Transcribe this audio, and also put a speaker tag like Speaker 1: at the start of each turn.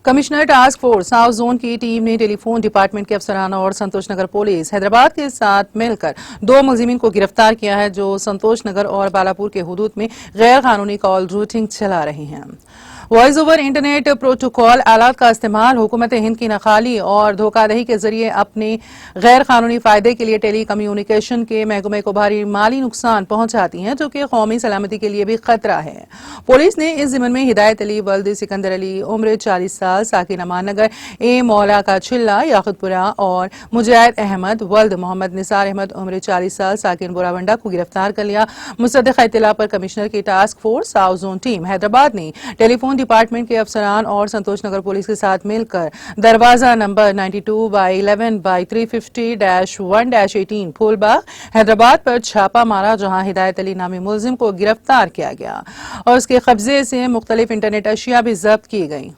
Speaker 1: Commissioner task force south zone کی team نے ٹیلی phone department کے افسران اور سنتوش نگر پولیس حیدرآباد کے ساتھ مل کر 2 ملزمین کو گرفتار کیا ہے جو سنتوش نگر اور بالاپور کے حدود میں غیر قانونی کال روٹنگ چلا رہے ہیں۔ وائس اوور انٹرنیٹ پروٹوکول آلات کا استعمال حکومت ہند کی ناخوالی اور دھوکہ دہی کے ذریعے اپنے غیر قانونی فائدے کے لیے ٹیلی کمیونیکیشن کے محکمے کو بھاری مالی نقصان پہنچاتی ہیں جو کہ قومی سلامتی کے لیے بھی خطرہ ہے۔ پولیس نے اس ضمن میں ہدایت علی ولد سکندر علی عمر 40 سال ساکن امان نگر مولا کا چلہ یاقوت پورہ اور مجاہد احمد ولد محمد نثار احمد عمر 40 سال ساکن بوراونڈا کو گرفتار کر لیا۔ مصدقہ اطلاع پر کمشنر کی task force south zone team Hyderabad نے ٹیلی فون ڈپارٹمنٹ کے افسران اور سنتوش نگر پولیس کے ساتھ مل کر دروازہ نمبر 92/11/350-1-18 پھول باغ حیدرآباد پر چھاپا مارا جہاں ہدایت علی نامی ملزم کو گرفتار کیا گیا اور اس کے قبضے سے مختلف انٹرنیٹ اشیاء بھی ضبط کی گئیں۔